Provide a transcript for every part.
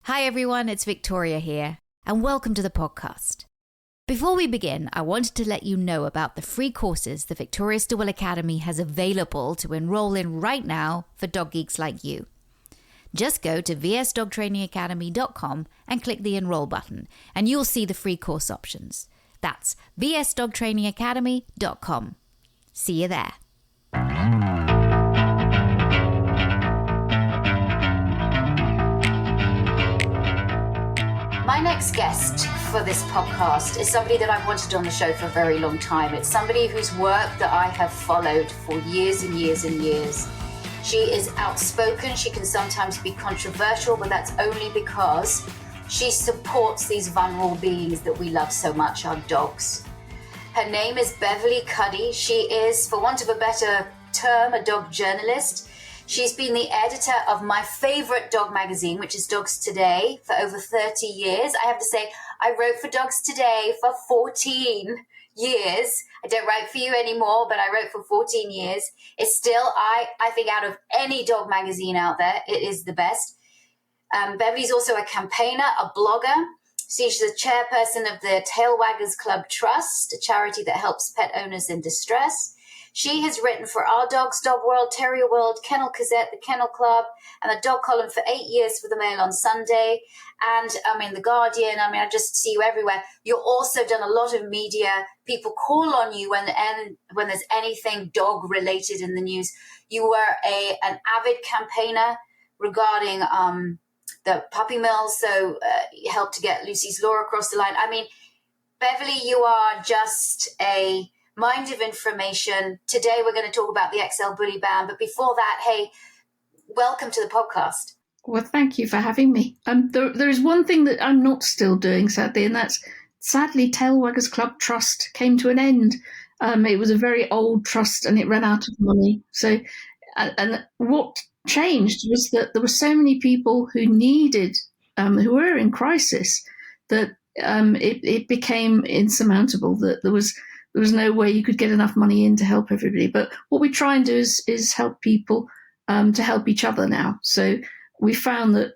Hi everyone, it's Victoria here, and welcome to the podcast. Before we begin, I wanted to let you know about the free courses the Victoria Stillwell Academy has available to enroll in right now for dog geeks like you. Just go to vsdogtrainingacademy.com and click the enroll button, and you'll see the free course options. That's vsdogtrainingacademy.com. See you there. My next guest for this podcast is somebody that I've wanted on the show for a very long time. It's somebody whose work that I have followed for years and years and years. She is outspoken. She can sometimes be controversial, but that's only because she supports these vulnerable beings that we love so much, our dogs. Her name is Beverley Cuddy. She is, for want of a better term, a dog journalist. She's been the editor of my favorite dog magazine, which is Dogs Today, for over 30 years. I have to say, I wrote for Dogs Today for 14 years. I don't write for you anymore, but I wrote for 14 years. It's still, I think, out of any dog magazine out there, it is the best. Beverly's also a campaigner, a blogger. She's the chairperson of the Tail Waggers Club Trust, a charity that helps pet owners in distress. She has written for Our Dogs, Dog World, Terrier World, Kennel Gazette, the Kennel Club, and the Dog Column for 8 years for the Mail on Sunday. And the Guardian. I just see you everywhere. You've also done a lot of media. People call on you when there's anything dog related in the news. You were an avid campaigner regarding the puppy mill, so you helped to get Lucy's Law across the line. Beverley, you are just a mind of information. Today we're going to talk about the XL bully ban, but before that, hey, welcome to the podcast. Well, thank you for having me. There is one thing that I'm not still doing, sadly, and that's, sadly, Tail Waggers Club Trust came to an end. It was a very old trust and it ran out of money. So, and what changed was that there were so many people who needed, who were in crisis, that it became insurmountable, that there was no way you could get enough money in to help everybody. But what we try and do is help people to help each other now. So we found that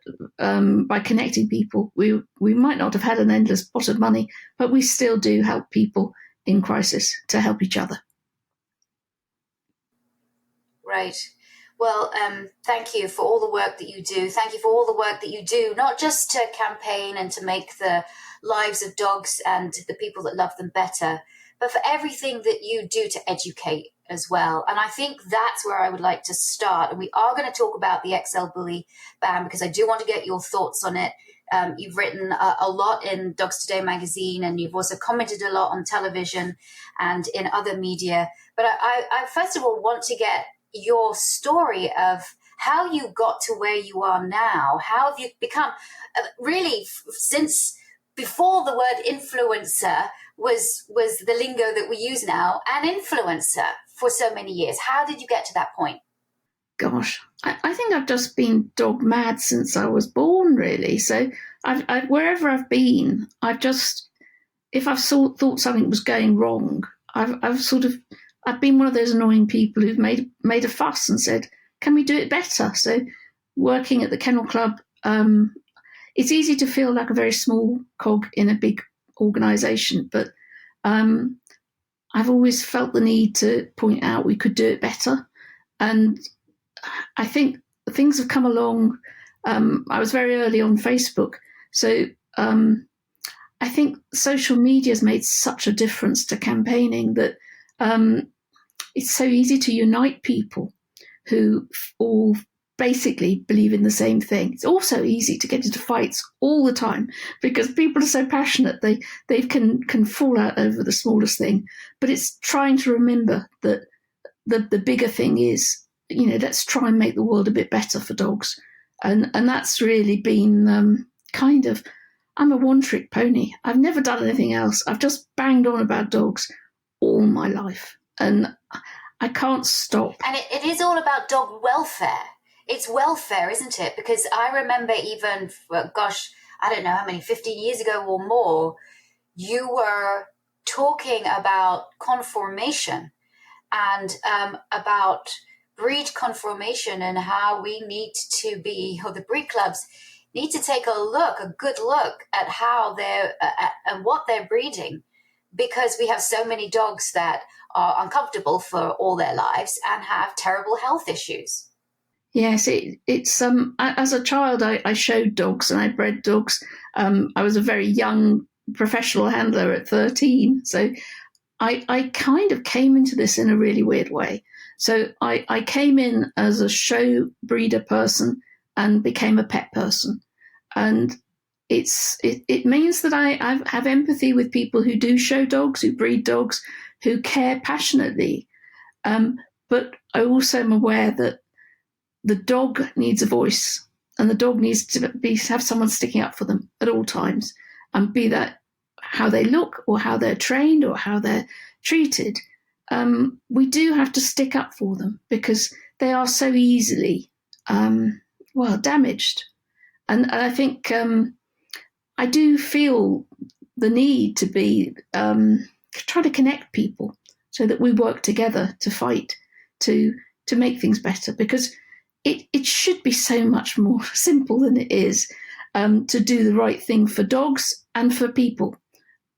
by connecting people, we might not have had an endless pot of money, but we still do help people in crisis to help each other. Right. Well, thank you for all the work that you do. Thank you for all the work that you do, not just to campaign and to make the lives of dogs and the people that love them better, but for everything that you do to educate as well. And I think that's where I would like to start. And we are going to talk about the XL bully ban because I do want to get your thoughts on it. You've written a lot in Dogs Today magazine, and you've also commented a lot on television and in other media. But I first of all want to get your story of how you got to where you are now. How have you become really since before the word influencer was the lingo that we use now, an influencer for so many years? How did you get to that point? Gosh, I think I've just been dog mad since I was born, really. So wherever I've been, if I've thought something was going wrong, I've been one of those annoying people who've made a fuss and said, can we do it better? So working at the Kennel Club, it's easy to feel like a very small cog in a big organisation, but I've always felt the need to point out we could do it better. And I think things have come along. I was very early on Facebook. So I think social media has made such a difference to campaigning that it's so easy to unite people who all basically believe in the same thing. It's also easy to get into fights all the time because people are so passionate they can fall out over the smallest thing. But it's trying to remember that the bigger thing is, let's try and make the world a bit better for dogs. And that's really been I'm a one-trick pony. I've never done anything else. I've just banged on about dogs all my life. And I can't stop. And it is all about dog welfare. It's welfare, isn't it? Because I remember even, I don't know how many, 15 years ago or more, you were talking about conformation and about breed conformation and how we need to be, or the breed clubs, need to take a good look at how they're and what they're breeding, because we have so many dogs that are uncomfortable for all their lives and have terrible health issues. Yes, it's as a child, I showed dogs and I bred dogs. I was a very young professional handler at 13, so I kind of came into this in a really weird way. So I came in as a show breeder person and became a pet person, and it means that I have empathy with people who do show dogs, who breed dogs, who care passionately. But I also am aware that the dog needs a voice, and the dog needs to have someone sticking up for them at all times, and be that how they look or how they're trained or how they're treated. We do have to stick up for them because they are so easily, damaged. And I think I do feel the need to be try to connect people so that we work together to fight to make things better, because it should be so much more simple than it is to do the right thing for dogs and for people.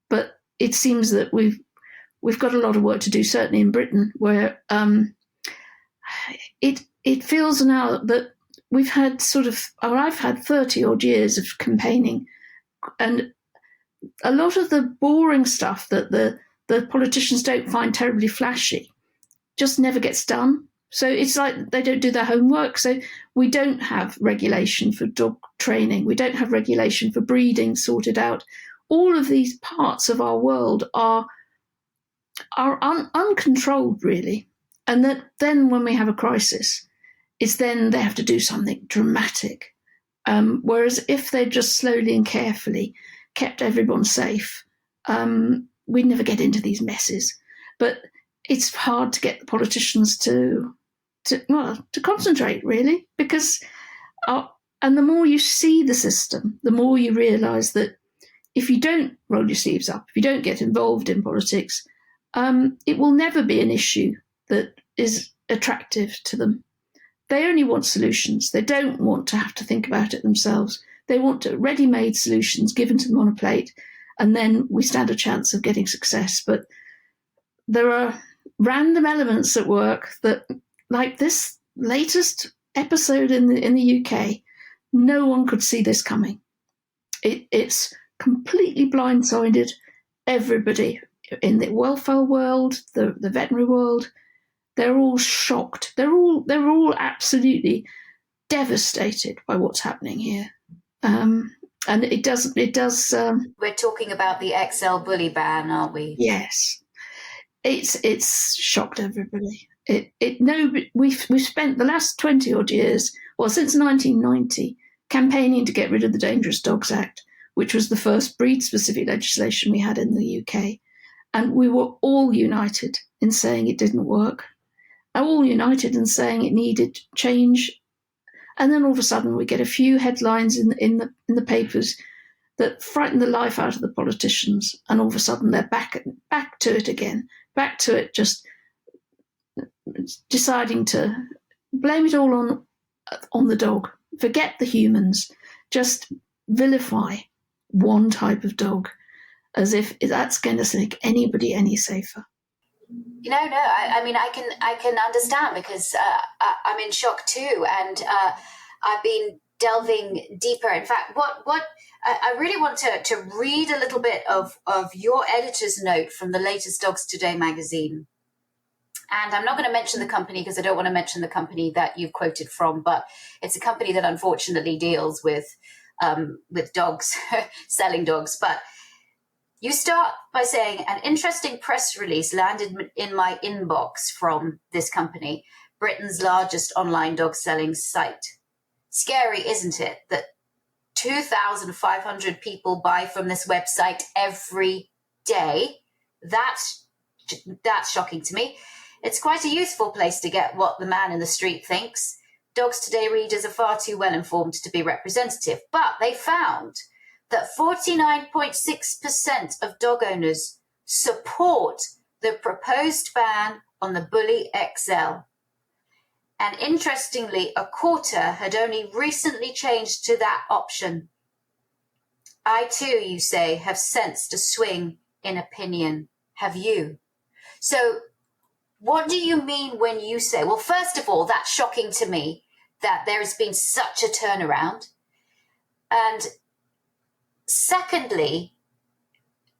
But it seems that we've got a lot of work to do, certainly in Britain, where it feels now that we've had I've had 30 odd years of campaigning, and a lot of the boring stuff that the politicians don't find terribly flashy just never gets done. So it's like they don't do their homework. So we don't have regulation for dog training. We don't have regulation for breeding sorted out. All of these parts of our world are uncontrolled, really. And that then when we have a crisis, it's then they have to do something dramatic. Whereas if they just slowly and carefully kept everyone safe, we'd never get into these messes. But it's hard to get the politicians to concentrate, really, because and the more you see the system, the more you realise that if you don't roll your sleeves up, if you don't get involved in politics, it will never be an issue that is attractive to them. They only want solutions. They don't want to have to think about it themselves. They want ready-made solutions given to them on a plate, and then we stand a chance of getting success. But there are random elements at work that, like this latest episode in the UK, no one could see this coming. It's completely blindsided everybody in the welfare world, the veterinary world. They're all shocked. They're all absolutely devastated by what's happening here. And it does. We're talking about the XL bully ban, aren't we? Yes, it's shocked everybody. We've spent the last 20 odd years, well, since 1990, campaigning to get rid of the Dangerous Dogs Act, which was the first breed-specific legislation we had in the UK. And we were all united in saying it didn't work, all united in saying it needed change. And then all of a sudden we get a few headlines in the papers that frighten the life out of the politicians, and all of a sudden they're back to it again, back to it, just deciding to blame it all on the dog, forget the humans, just vilify one type of dog as if that's going to make anybody any safer. No, I mean, I can understand, because I'm in shock too, and I've been delving deeper. In fact, what I really want to read a little bit of your editor's note from the latest Dogs Today magazine. And I'm not going to mention the company because I don't want to mention the company that you've quoted from, but it's a company that unfortunately deals with dogs, selling dogs. But you start by saying, an interesting press release landed in my inbox from this company, Britain's largest online dog selling site. Scary, isn't it, that 2,500 people buy from this website every day? That's shocking to me. It's quite a useful place to get what the man in the street thinks. Dogs Today readers are far too well informed to be representative, but they found that 49.6% of dog owners support the proposed ban on the Bully XL. And interestingly, a quarter had only recently changed to that option. I too, you say, have sensed a swing in opinion. Have you? So what do you mean when you say, well, first of all, that's shocking to me that there has been such a turnaround. And secondly,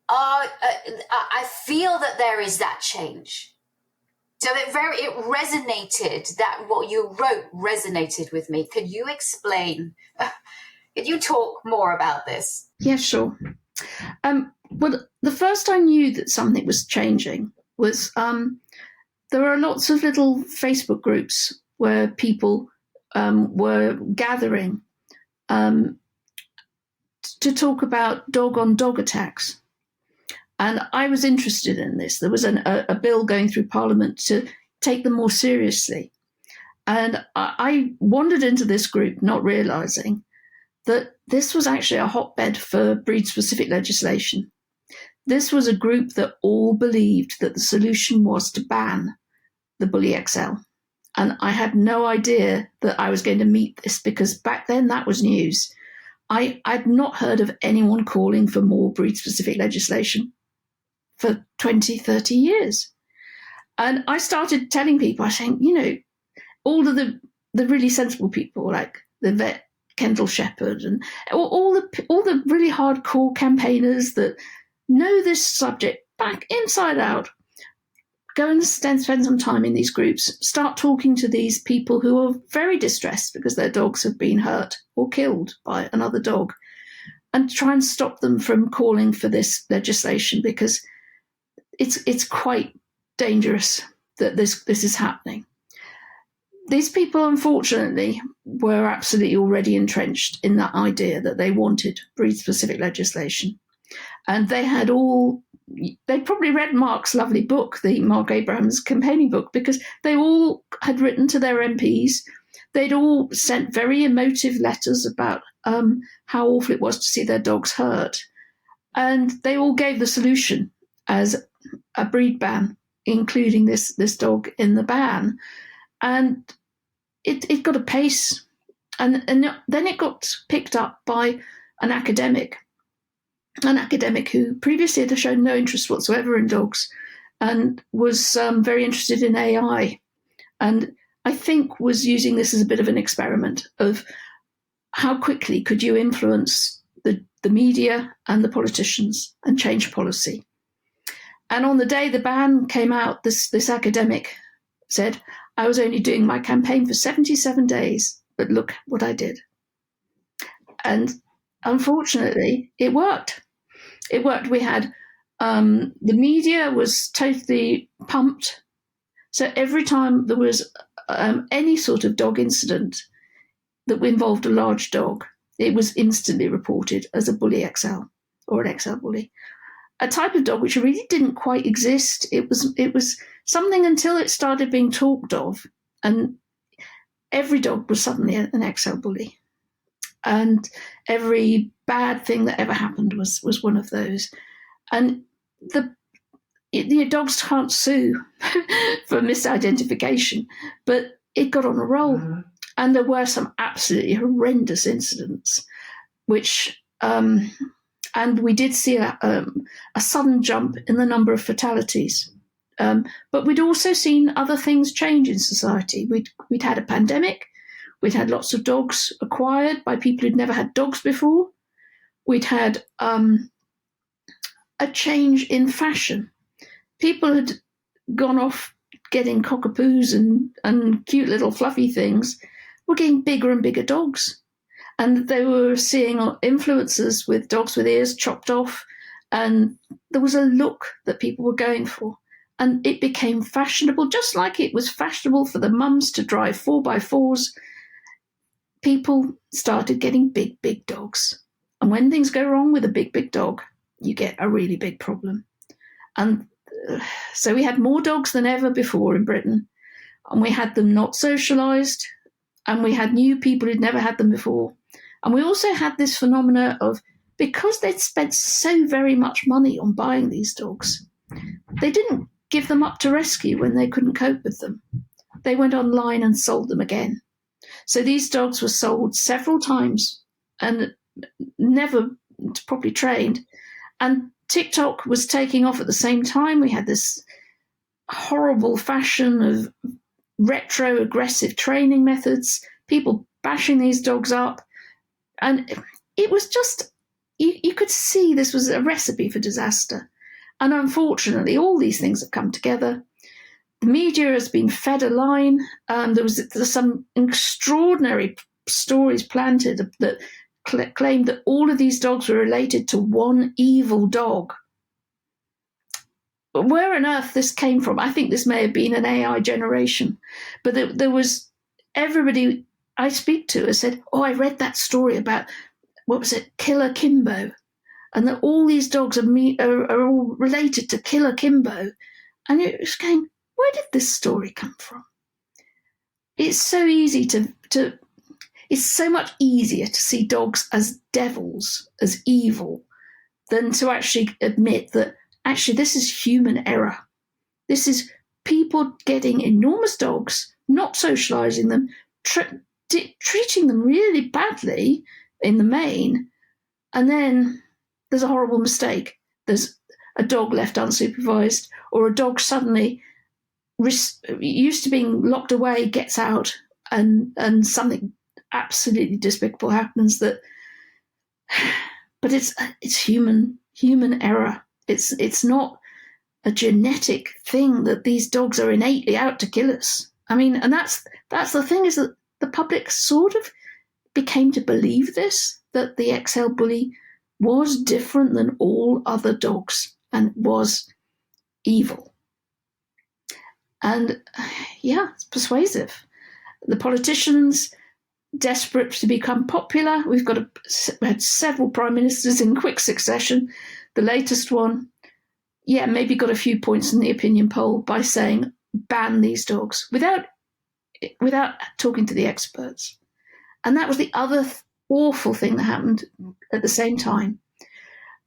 I feel that there is that change. So it resonated, that what you wrote resonated with me. Could you explain? Could you talk more about this? Yeah, sure. Well, the first I knew that something was changing was there are lots of little Facebook groups where people were gathering to talk about dog-on-dog attacks. And I was interested in this. There was a bill going through Parliament to take them more seriously. And I wandered into this group not realising that this was actually a hotbed for breed-specific legislation. This was a group that all believed that the solution was to ban the Bully XL. And I had no idea that I was going to meet this, because back then that was news. I'd not heard of anyone calling for more breed-specific legislation for 20, 30 years. And I started telling people, I think, all of the really sensible people, like the vet Kendall Shepherd, and all the really hardcore campaigners that know this subject back inside out, go and spend some time in these groups, start talking to these people who are very distressed because their dogs have been hurt or killed by another dog, and try and stop them from calling for this legislation, because it's quite dangerous that this is happening. These people, unfortunately, were absolutely already entrenched in that idea that they wanted breed-specific legislation. And they probably read Mark's lovely book, the Mark Abraham's campaigning book, because they all had written to their MPs. They'd all sent very emotive letters about how awful it was to see their dogs hurt. And they all gave the solution as a breed ban, including this dog in the ban. And it got a pace. And then it got picked up by an academic who previously had shown no interest whatsoever in dogs and was very interested in AI. And I think was using this as a bit of an experiment of how quickly could you influence the media and the politicians and change policy. And on the day the ban came out, this academic said, I was only doing my campaign for 77 days, but look what I did. And unfortunately, it worked. It worked. We had the media was totally pumped. So every time there was any sort of dog incident that involved a large dog, it was instantly reported as a Bully XL or an XL Bully. A type of dog which really didn't quite exist. It was something until it started being talked of, and every dog was suddenly an XL Bully. And every bad thing that ever happened was one of those. And dogs can't sue for misidentification, but it got on a roll. Mm-hmm. And there were some absolutely horrendous incidents, which, and we did see a sudden jump in the number of fatalities. But we'd also seen other things change in society. We'd had a pandemic. We'd had lots of dogs acquired by people who'd never had dogs before. We'd had a change in fashion. People had gone off getting cockapoos and cute little fluffy things, were getting bigger and bigger dogs. And they were seeing influencers with dogs with ears chopped off, and there was a look that people were going for. And it became fashionable, just like it was fashionable for the mums to drive 4x4s. People started getting big, big dogs. And when things go wrong with a big, big dog, you get a really big problem. And so we had more dogs than ever before in Britain, and we had them not socialised, and we had new people who'd never had them before. And we also had this phenomena of, because they'd spent so very much money on buying these dogs, they didn't give them up to rescue when they couldn't cope with them. they went online and sold them again. So these dogs were sold several times and never properly trained. And TikTok was taking off at the same time. We had this horrible fashion of retro aggressive training methods, people bashing these dogs up. And it was just, you could see this was a recipe for disaster. And unfortunately, all these things have come together. The media has been fed a line. There's some extraordinary stories planted that claimed that all of these dogs were related to one evil dog. But where on earth this came from, I think this may have been an AI generation. But there was everybody I speak to has said, oh, I read that story about, what was it, Killer Kimbo, and that all these dogs are all related to Killer Kimbo. And it was going, where did this story come from? It's so easy it's so much easier to see dogs as devils, as evil, than to actually admit that actually this is human error. This is people getting enormous dogs, not socialising them, treating them really badly in the main, and then there's a horrible mistake. There's a dog left unsupervised, or a dog suddenly used to being locked away gets out, and something absolutely despicable happens. But it's human error. It's not a genetic thing that these dogs are innately out to kill us. I mean, and that's the thing, is that the public sort of became to believe this, that the XL bully was different than all other dogs and was evil. And yeah, it's persuasive. The politicians, desperate to become popular. We had several prime ministers in quick succession. The latest one, maybe got a few points in the opinion poll by saying ban these dogs without talking to the experts. And that was the other awful thing that happened at the same time.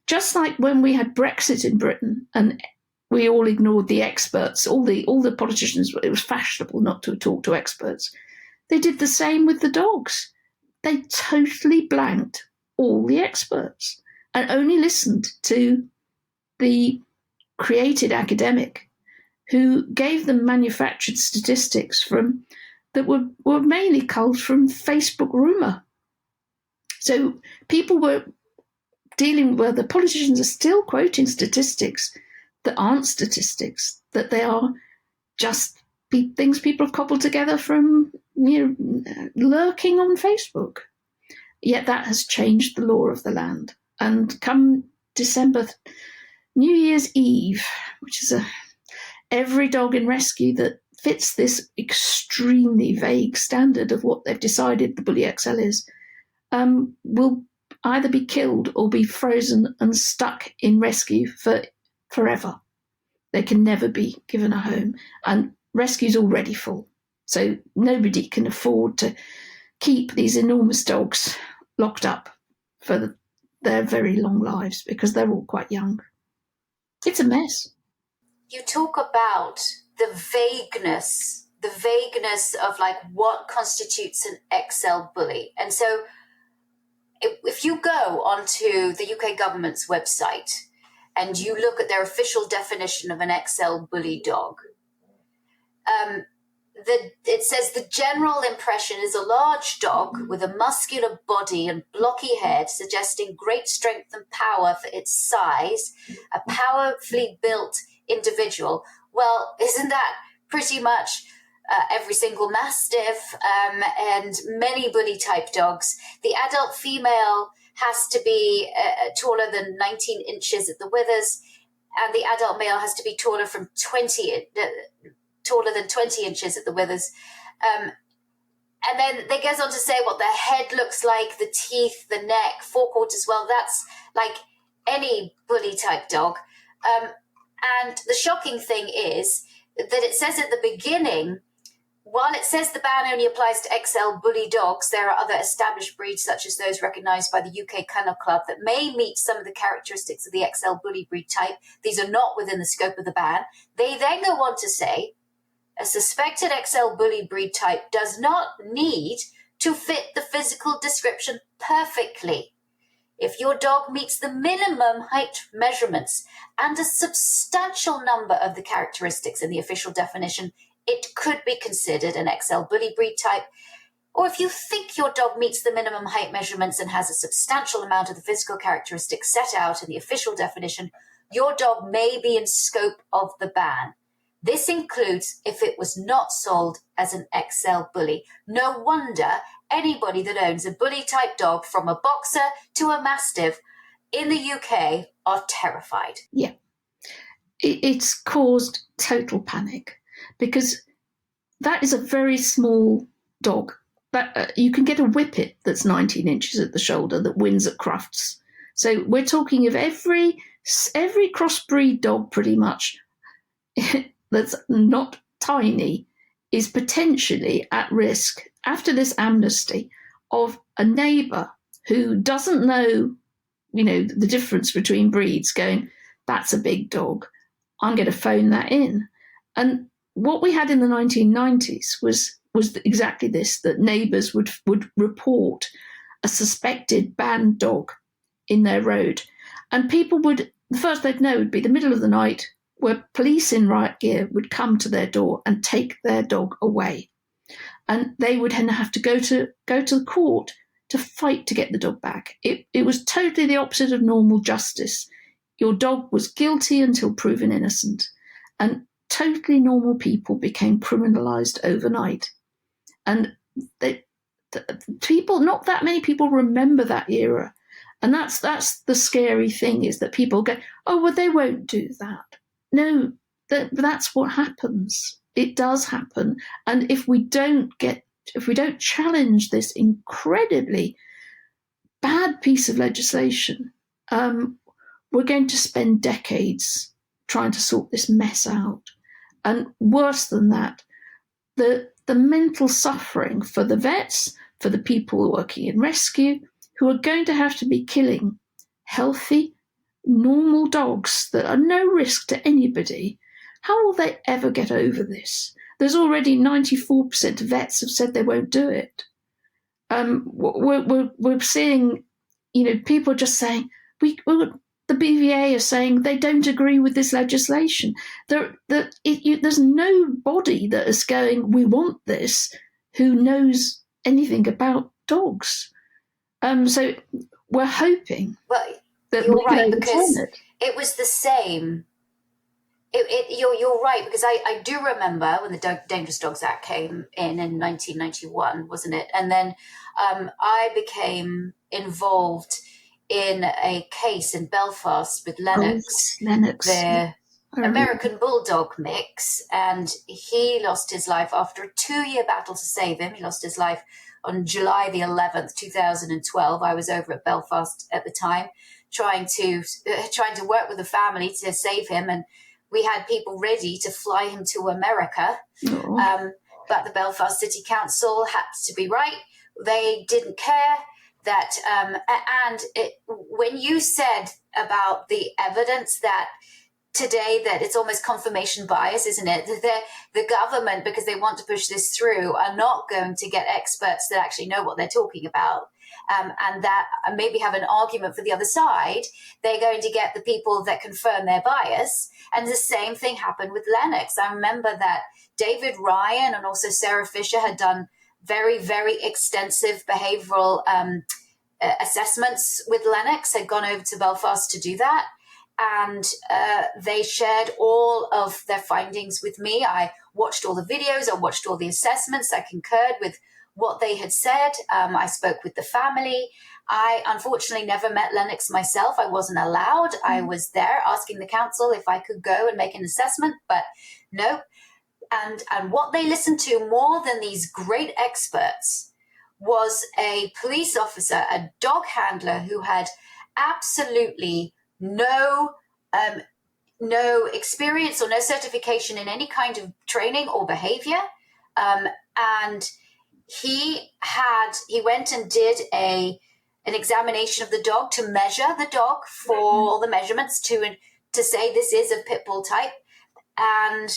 Just like when we had Brexit in Britain and we all ignored the experts, all the politicians, it was fashionable not to talk to experts. They did the same with the dogs. They totally blanked all the experts and only listened to the created academic who gave them manufactured statistics that were mainly culled from Facebook rumour. So people were dealing where the politicians are still quoting statistics that aren't statistics, that they are just things people have cobbled together from lurking on Facebook. Yet that has changed the law of the land. And come December, New Year's Eve, which is every dog in rescue that fits this extremely vague standard of what they've decided the Bully XL is, will either be killed or be frozen and stuck in rescue for forever. They can never be given a home. And rescue's already full. So nobody can afford to keep these enormous dogs locked up for their very long lives because they're all quite young. It's a mess. You talk about the vagueness of like what constitutes an XL bully. And so if you go onto the UK government's website and you look at their official definition of an XL bully dog, it says the general impression is a large dog with a muscular body and blocky head, suggesting great strength and power for its size, a powerfully built individual. Well, isn't that pretty much every single Mastiff and many bully type dogs? The adult female has to be taller than 19 inches at the withers, and the adult male has to be taller than 20 inches at the withers. And then they goes on to say what the head looks like, the teeth, the neck, forequarters. Well, that's like any bully type dog. And the shocking thing is that it says at the beginning, while it says the ban only applies to XL bully dogs, there are other established breeds, such as those recognised by the UK Kennel Club, that may meet some of the characteristics of the XL bully breed type. These are not within the scope of the ban. They then go on to say A suspected XL bully breed type does not need to fit the physical description perfectly. If your dog meets the minimum height measurements and a substantial number of the characteristics in the official definition, it could be considered an XL bully breed type. Or if you think your dog meets the minimum height measurements and has a substantial amount of the physical characteristics set out in the official definition, your dog may be in scope of the ban. This includes if it was not sold as an XL bully. No wonder anybody that owns a bully-type dog, from a boxer to a mastiff in the UK, are terrified. Yeah. It's caused total panic because that is a very small dog. But you can get a whippet that's 19 inches at the shoulder that wins at Crufts. So we're talking of every crossbreed dog pretty much that's not tiny is potentially at risk after this amnesty of a neighbour who doesn't know, the difference between breeds going, that's a big dog, I'm going to phone that in. And what we had in the 1990s was exactly this, that neighbours would report a suspected banned dog in their road. And people the first they'd know would be the middle of the night, where police in riot gear would come to their door and take their dog away. And they would then have to go to the court to fight to get the dog back. It was totally the opposite of normal justice. Your dog was guilty until proven innocent. And totally normal people became criminalised overnight. And people, not that many people remember that era. And that's the scary thing, is that people go, oh, well, they won't do that. No, that's what happens. It does happen. And if we don't challenge this incredibly bad piece of legislation, we're going to spend decades trying to sort this mess out. And worse than that, the mental suffering for the vets, for the people working in rescue, who are going to have to be killing healthy, normal dogs that are no risk to anybody. How will they ever get over this? There's already 94% of vets have said they won't do it. We're seeing, people just saying, the BVA are saying they don't agree with this legislation. There's nobody that is going, we want this, who knows anything about dogs. So we're hoping that you're we can right, overturn because it. It was the same. You're right, because I do remember when the Dangerous Dogs Act came in 1991, wasn't it? And then I became involved in a case in Belfast with Lennox, the American Bulldog mix, and he lost his life after a 2-year battle to save him. He lost his life on July the 11th, 2012. I was over at Belfast at the time, trying to work with the family to save him, and we had people ready to fly him to America. But the Belfast City Council had to be right. They didn't care. When you said about the evidence that today, that it's almost confirmation bias, isn't it? The government, because they want to push this through, are not going to get experts that actually know what they're talking about, and that maybe have an argument for the other side. They're going to get the people that confirm their bias. And the same thing happened with Lennox. I remember that David Ryan and also Sarah Fisher had done very, very extensive behavioural assessments with Lennox, had gone over to Belfast to do that. And they shared all of their findings with me. I watched all the videos, I watched all the assessments, I concurred with what they had said. I spoke with the family. I unfortunately never met Lennox myself. I wasn't allowed. I was there asking the council if I could go and make an assessment, but no. And what they listened to more than these great experts was a police officer, a dog handler who had absolutely no experience or no certification in any kind of training or behavior. And he went and did an examination of the dog to measure the dog for all the measurements to say this is a pit bull type. And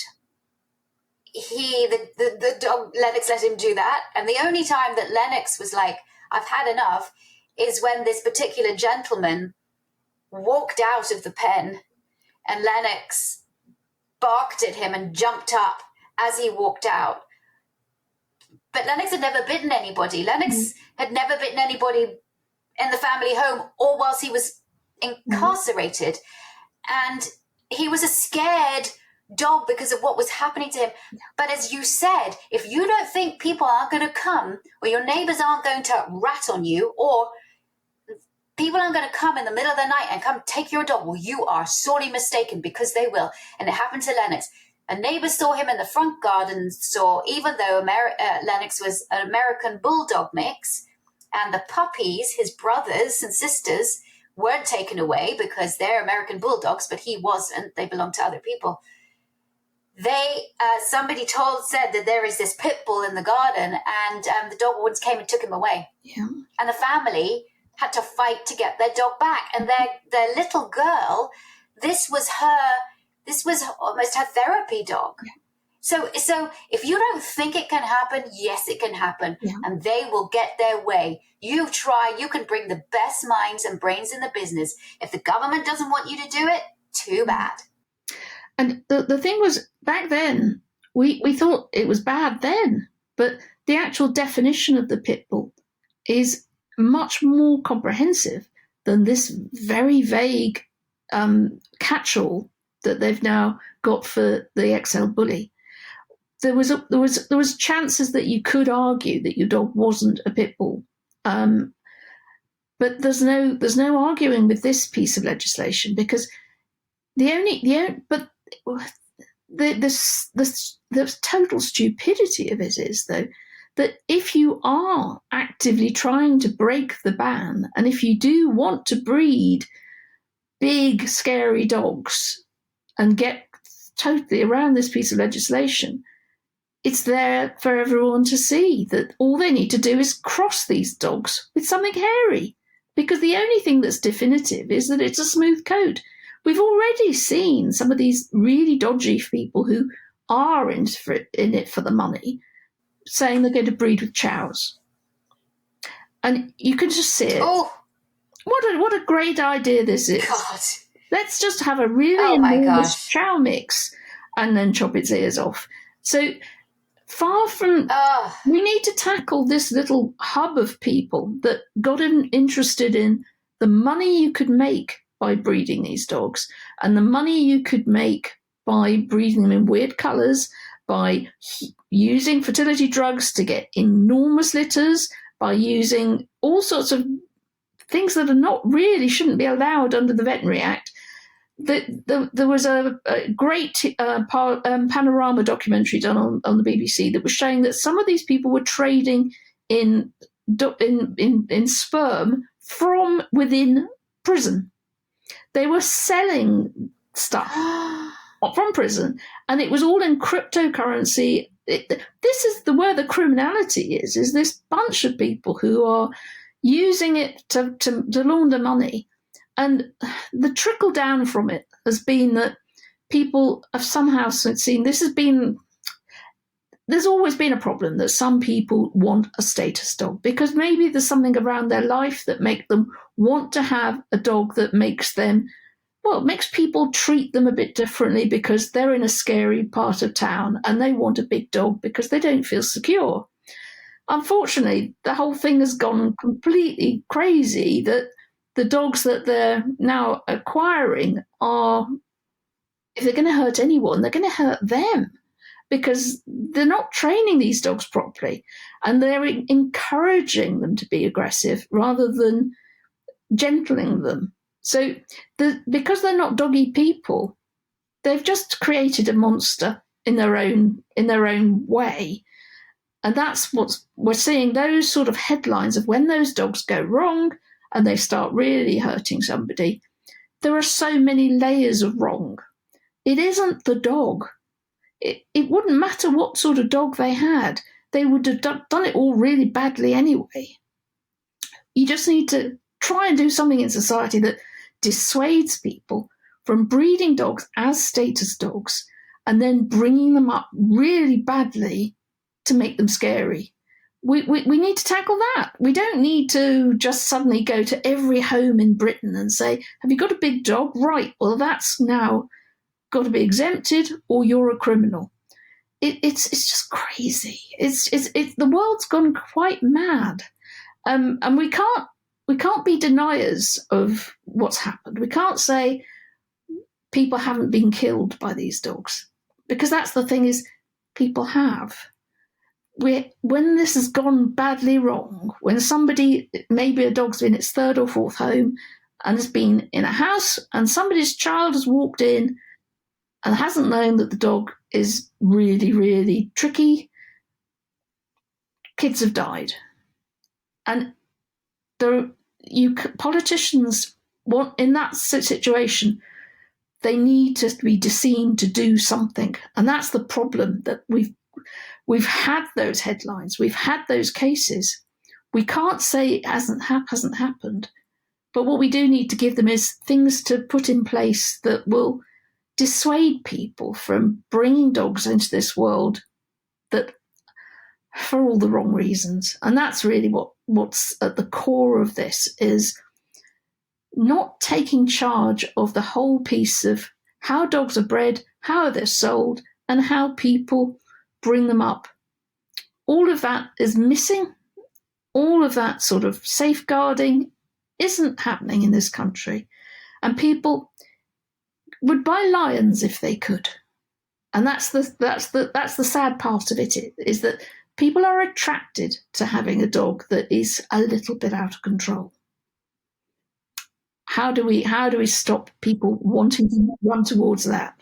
the dog, Lennox let him do that. And the only time that Lennox was like, I've had enough, is when this particular gentleman walked out of the pen and Lennox barked at him and jumped up as he walked out. But Lennox had never bitten anybody. Lennox had never bitten anybody in the family home or whilst he was incarcerated. And he was a scared dog because of what was happening to him. But as you said, if you don't think people aren't going to come, or your neighbors aren't going to rat on you, or people aren't going to come in the middle of the night and come take your dog, well, you are sorely mistaken, because they will. And it happened to Lennox. A neighbor saw him in the front garden, even though Lennox was an American Bulldog mix, and the puppies, his brothers and sisters, weren't taken away because they're American Bulldogs, but he wasn't. They belonged to other people. Somebody said that there is this pit bull in the garden, and the dog wardens came and took him away. Yeah. And the family had to fight to get their dog back. And their little girl, this was almost her therapy dog. Yeah. So if you don't think it can happen, yes, it can happen. Yeah. And they will get their way. You try, you can bring the best minds and brains in the business. If the government doesn't want you to do it, too bad. And the thing was, back then, we thought it was bad then, but the actual definition of the pit bull is much more comprehensive than this very vague catch-all that they've now got for the XL bully. There was chances that you could argue that your dog wasn't a pit bull, but there's no arguing with this piece of legislation, because the total stupidity of it is, though, that if you are actively trying to break the ban, and if you do want to breed big, scary dogs and get totally around this piece of legislation, it's there for everyone to see that all they need to do is cross these dogs with something hairy, because the only thing that's definitive is that it's a smooth coat. We've already seen some of these really dodgy people who are in it for the money saying they're going to breed with chows. And you can just see it. Oh, what a great idea this is. God. Let's just have a really enormous chow mix and then chop its ears off. So far from... we need to tackle this little hub of people that got interested in the money you could make by breeding these dogs, and the money you could make by breeding them in weird colours, by using fertility drugs to get enormous litters, by using all sorts of things that shouldn't be allowed under the Veterinary Act. There was a great panorama documentary done on the BBC that was showing that some of these people were trading in sperm from within prison. They were selling stuff from prison, and it was all in cryptocurrency. This is where the criminality is this bunch of people who are using it to launder money. And the trickle down from it has been that people have somehow seen there's always been a problem that some people want a status dog, because maybe there's something around their life that make them want to have a dog that makes people treat them a bit differently because they're in a scary part of town and they want a big dog because they don't feel secure. Unfortunately, the whole thing has gone completely crazy, that the dogs that they're now acquiring are, if they're going to hurt anyone, they're going to hurt them, because they're not training these dogs properly and they're encouraging them to be aggressive rather than gentling them. So because they're not doggy people, they've just created a monster in their own way. And that's what we're seeing, those sort of headlines of when those dogs go wrong and they start really hurting somebody. There are so many layers of wrong. It isn't the dog. It wouldn't matter what sort of dog they had. They would have done it all really badly anyway. You just need to try and do something in society that dissuades people from breeding dogs as status dogs and then bringing them up really badly to make them scary. We need to tackle that. We don't need to just suddenly go to every home in Britain and say, have you got a big dog? Right, well, that's now got to be exempted or you're a criminal. It's just crazy. It's the world's gone quite mad. And we can't be deniers of what's happened. We can't say people haven't been killed by these dogs, because that's the thing, is people have. When this has gone badly wrong, when somebody, maybe a dog's been its third or fourth home and has been in a house and somebody's child has walked in and hasn't known that the dog is really, really tricky, kids have died. And politicians want, in that situation, they need to be seen to do something. And that's the problem, that we've had those headlines, we've had those cases. We can't say it hasn't happened, but what we do need to give them is things to put in place that will dissuade people from bringing dogs into this world that for all the wrong reasons. And that's really what's at the core of this, is not taking charge of the whole piece of how dogs are bred, how they're sold, and how people bring them up. All of that is missing. All of that sort of safeguarding isn't happening in this country. And people would buy lions if they could. And that's the sad part of it, is that people are attracted to having a dog that is a little bit out of control. How do we stop people wanting to run towards that?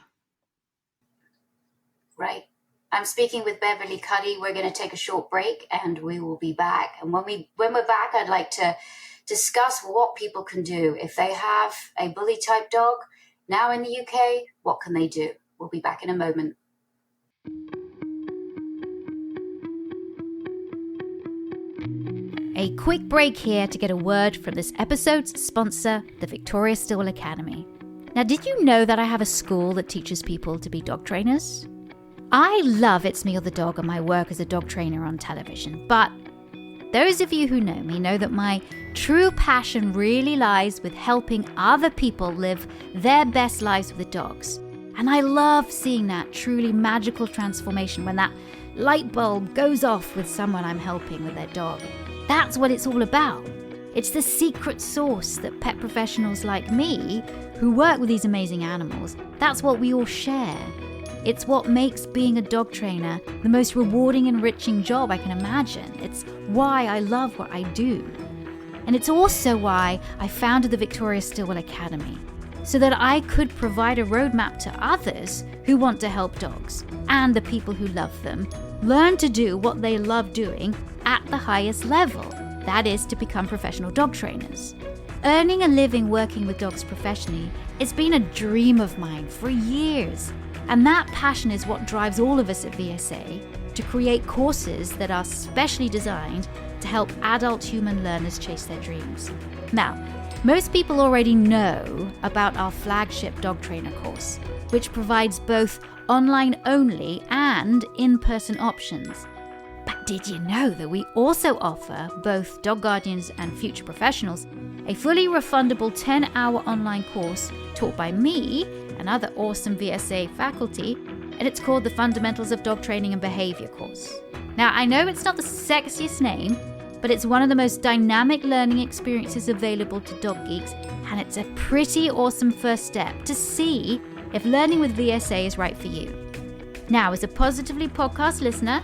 Right. I'm speaking with Beverley Cuddy. We're going to take a short break and we will be back. And when we're back, I'd like to discuss what people can do if they have a bully type dog now in the UK. What can they do? We'll be back in a moment. A quick break here to get a word from this episode's sponsor, the Victoria Stillwell Academy. Now, did you know that I have a school that teaches people to be dog trainers? I love It's Me or the Dog and my work as a dog trainer on television, but those of you who know me know that my true passion really lies with helping other people live their best lives with dogs. And I love seeing that truly magical transformation when that light bulb goes off with someone I'm helping with their dog. That's what it's all about. It's the secret sauce that pet professionals like me, who work with these amazing animals, that's what we all share. It's what makes being a dog trainer the most rewarding, enriching job I can imagine. It's why I love what I do. And it's also why I founded the Victoria Stillwell Academy, so that I could provide a roadmap to others who want to help dogs and the people who love them learn to do what they love doing at the highest level, that is, to become professional dog trainers. Earning a living working with dogs professionally, it's been a dream of mine for years. And that passion is what drives all of us at VSA to create courses that are specially designed to help adult human learners chase their dreams. Now, most people already know about our flagship dog trainer course, which provides both online only and in-person options. But did you know that we also offer both dog guardians and future professionals a fully refundable 10-hour online course taught by me and other awesome VSA faculty, and it's called the Fundamentals of Dog Training and Behavior course. Now, I know it's not the sexiest name, but it's one of the most dynamic learning experiences available to dog geeks, and it's a pretty awesome first step to see if learning with VSA is right for you. Now, as a Positively Podcast listener,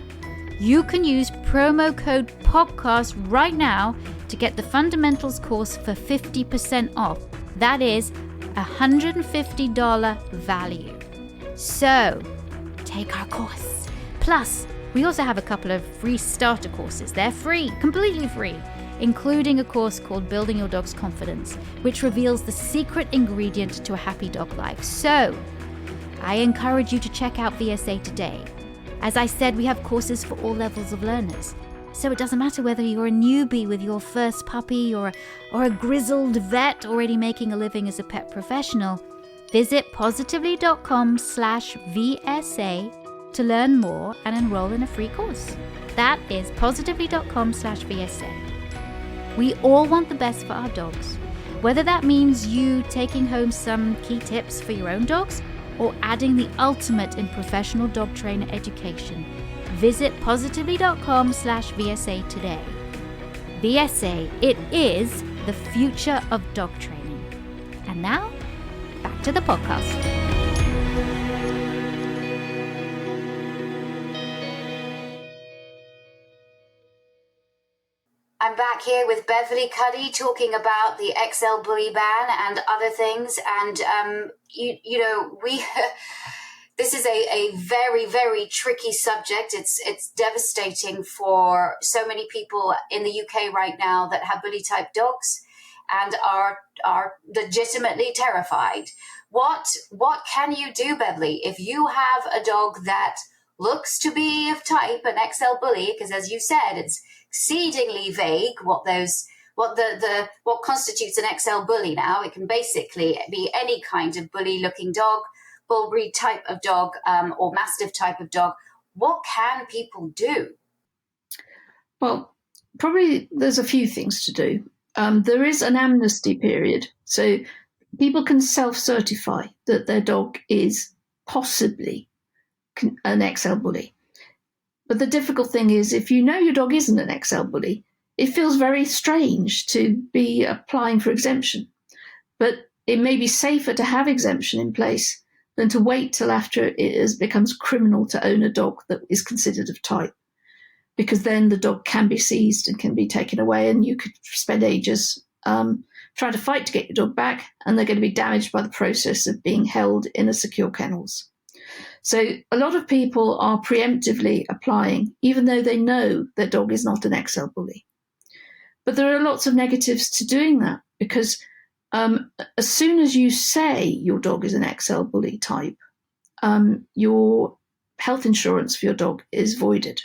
you can use promo code PODCAST right now to get the Fundamentals course for 50% off. That is $150 value. So, take our course. Plus, we also have a couple of free starter courses. They're free, completely free, including a course called Building Your Dog's Confidence, which reveals the secret ingredient to a happy dog life. So, I encourage you to check out VSA today. As I said, we have courses for all levels of learners. So it doesn't matter whether you're a newbie with your first puppy or a grizzled vet already making a living as a pet professional. Visit positively.com/VSA to learn more and enroll in a free course. That is positively.com/VSA. We all want the best for our dogs, whether that means you taking home some key tips for your own dogs or adding the ultimate in professional dog trainer education. Visit positively.com/VSA today. VSA, it is the future of dog training. And now, back to the podcast. I'm back here with Beverley Cuddy talking about the XL bully ban and other things. And, this is a very, very tricky subject. It's devastating for so many people in the UK right now that have bully type dogs and are legitimately terrified. What can you do, Beverley, if you have a dog that looks to be of type an XL bully? Because as you said, it's exceedingly vague what constitutes an XL bully now. It can basically be any kind of bully looking dog, bull breed type of dog, or mastiff type of dog. What can people do? Well, probably there's a few things to do. There is an amnesty period, so people can self-certify that their dog is possibly an XL bully. But the difficult thing is, if you know your dog isn't an XL bully, it feels very strange to be applying for exemption. But it may be safer to have exemption in place than to wait till after it becomes criminal to own a dog that is considered of type, because then the dog can be seized and can be taken away, and you could spend ages trying to fight to get your dog back, and they're going to be damaged by the process of being held in a secure kennels. So a lot of people are preemptively applying, even though they know their dog is not an XL bully. But there are lots of negatives to doing that, because as soon as you say your dog is an XL bully type, your health insurance for your dog is voided.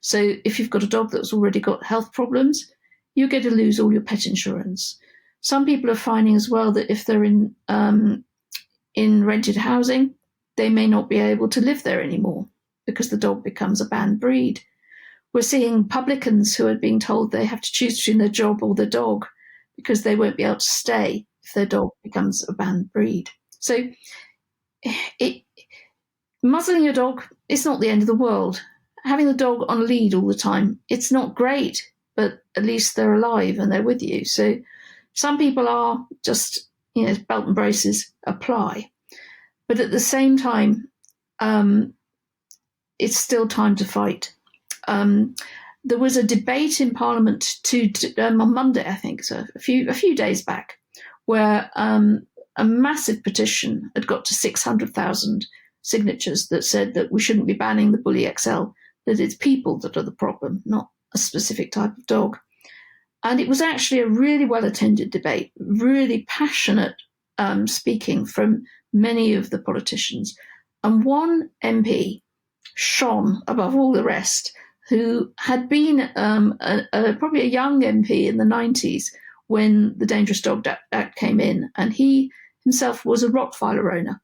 So if you've got a dog that's already got health problems, you're going to lose all your pet insurance. Some people are finding as well that if they're in rented housing, they may not be able to live there anymore because the dog becomes a banned breed. We're seeing publicans who are being told they have to choose between their job or their dog because they won't be able to stay if their dog becomes a banned breed. So muzzling your dog is not the end of the world. Having the dog on a lead all the time, it's not great, but at least they're alive and they're with you. So some people are just, belt and braces, apply. But at the same time, it's still time to fight. There was a debate in Parliament on Monday, I think, so a few days back, where a massive petition had got to 600,000 signatures that said that we shouldn't be banning the Bully XL, that it's people that are the problem, not a specific type of dog. And it was actually a really well-attended debate, really passionate speaking from many of the politicians. And one MP shone above all the rest, who had been probably a young MP in the 90s when the Dangerous Dog Act came in. And he himself was a Rottweiler owner.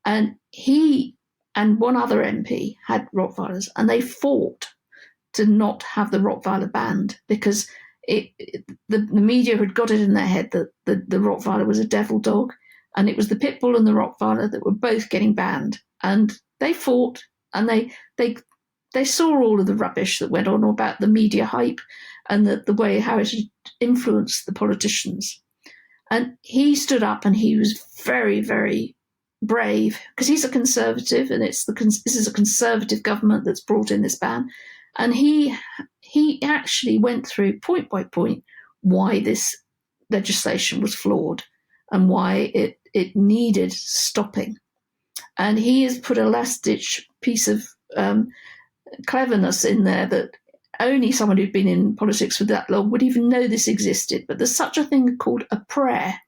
And he and one other MP had Rottweilers, and they fought to not have the Rottweiler banned because the media had got it in their head that the Rottweiler was a devil dog, and it was the Pit Bull and the Rottweiler that were both getting banned. And they fought, and they saw all of the rubbish that went on about the media hype and the way how it had influenced the politicians. And he stood up, and he was very, very brave, because he's a conservative, and this is a conservative government that's brought in this ban. And he actually went through point by point why this legislation was flawed and why it needed stopping. And he has put a last-ditch piece of cleverness in there that only someone who'd been in politics for that long would even know this existed. But there's such a thing called a prayer,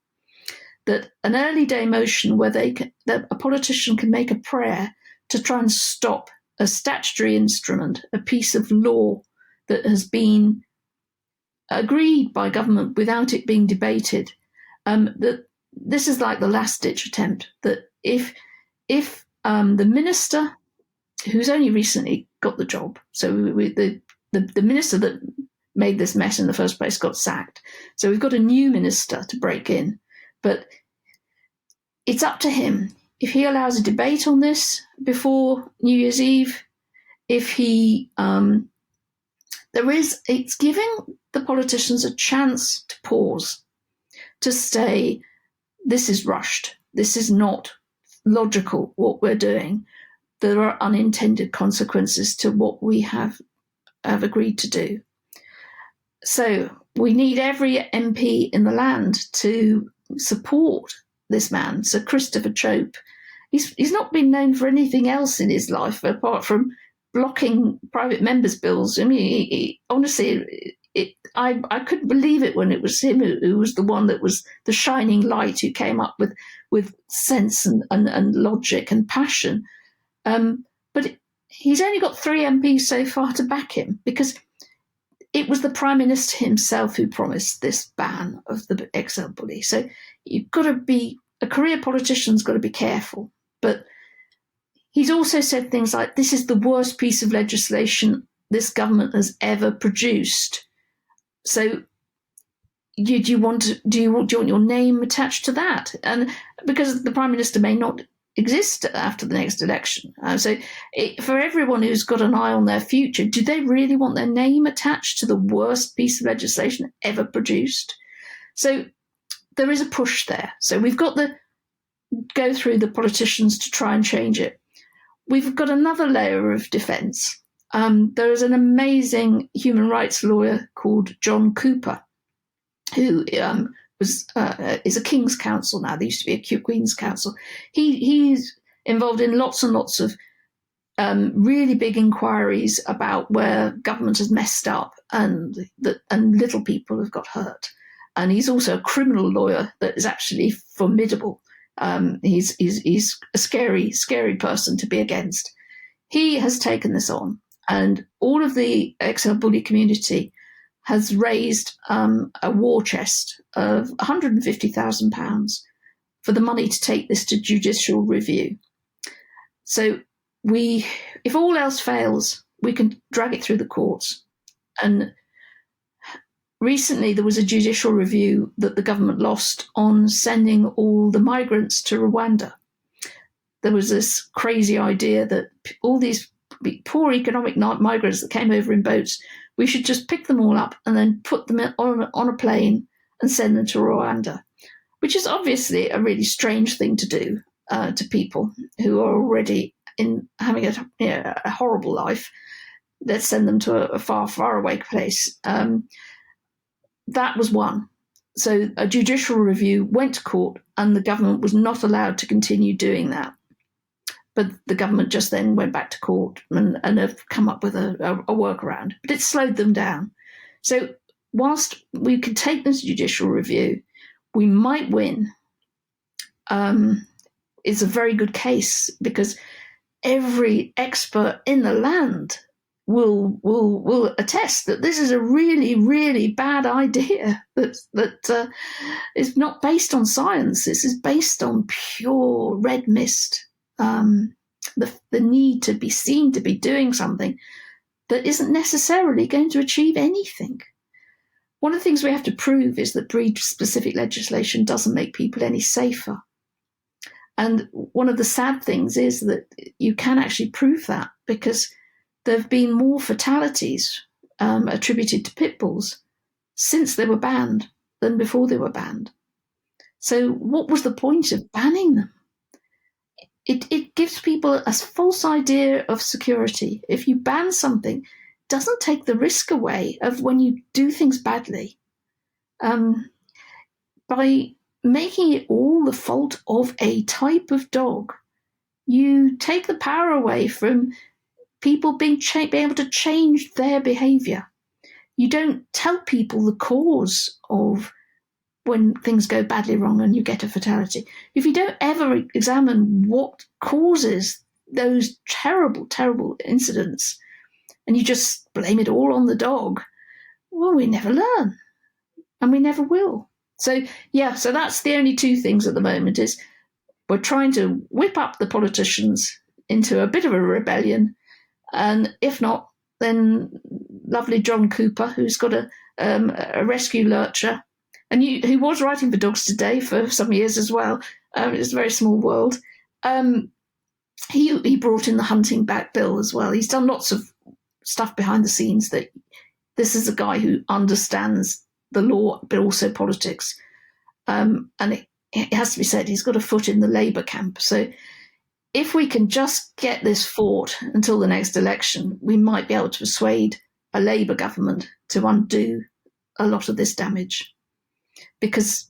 that an early day motion where that a politician can make a prayer to try and stop a statutory instrument, a piece of law that has been agreed by government without it being debated, that this is like the last-ditch attempt, that if the minister, who's only recently got the job, so the minister that made this mess in the first place got sacked. So we've got a new minister to break in. But it's up to him. If he allows a debate on this before New Year's Eve, if he, it's giving the politicians a chance to pause, to say, this is rushed. This is not logical, what we're doing. There are unintended consequences to what we have agreed to do. So we need every MP in the land to support this man, Sir Christopher Chope. He's not been known for anything else in his life apart from blocking private members' bills. I mean, honestly, I couldn't believe it when it was him who was the one that was the shining light, who came up with sense and logic and passion. But he's only got 3 MPs so far to back him, because it was the Prime Minister himself who promised this ban of the XL bully. So you've got to be, a career politician's got to be careful. But he's also said things like, this is the worst piece of legislation this government has ever produced. So do you want your name attached to that? And because the Prime Minister may not exist after the next election. For everyone who's got an eye on their future, do they really want their name attached to the worst piece of legislation ever produced? So there is a push there. So we've got to go through the politicians to try and change it. We've got another layer of defence. There is an amazing human rights lawyer called John Cooper, who is a King's Counsel now. There used to be a Queen's Counsel. He's involved in lots and lots of really big inquiries about where government has messed up and little people have got hurt. And he's also a criminal lawyer that is actually formidable. He's a scary, scary person to be against. He has taken this on, and all of the XL bully community has raised a war chest of £150,000 for the money to take this to judicial review. So if all else fails, we can drag it through the courts. And recently there was a judicial review that the government lost on sending all the migrants to Rwanda. There was this crazy idea that all these poor economic migrants that came over in boats, we should just pick them all up and then put them on a plane and send them to Rwanda, which is obviously a really strange thing to do to people who are already having a horrible life. Let's send them to a far, far away place. That was one. So a judicial review went to court, and the government was not allowed to continue doing that. But the government just then went back to court and have come up with a workaround. But it slowed them down. So whilst we could take this judicial review, we might win. It's a very good case, because every expert in the land will attest that this is a really, really bad idea that is not based on science. This is based on pure red mist. The need to be seen to be doing something that isn't necessarily going to achieve anything. One of the things we have to prove is that breed-specific legislation doesn't make people any safer. And one of the sad things is that you can actually prove that, because there have been more fatalities attributed to pit bulls since they were banned than before they were banned. So what was the point of banning them? It gives people a false idea of security. If you ban something, it doesn't take the risk away of when you do things badly. By making it all the fault of a type of dog, you take the power away from people being able to change their behaviour. You don't tell people the cause of when things go badly wrong and you get a fatality. If you don't ever examine what causes those terrible, terrible incidents, and you just blame it all on the dog, well, we never learn, and we never will. So that's the only two things at the moment is we're trying to whip up the politicians into a bit of a rebellion. And if not, then lovely John Cooper, who's got a rescue lurcher, and who was writing for Dogs Today for some years as well. It's a very small world. He brought in the hunting back bill as well. He's done lots of stuff behind the scenes. That this is a guy who understands the law, but also politics. And it has to be said, he's got a foot in the Labour camp. So if we can just get this fought until the next election, we might be able to persuade a Labour government to undo a lot of this damage. Because,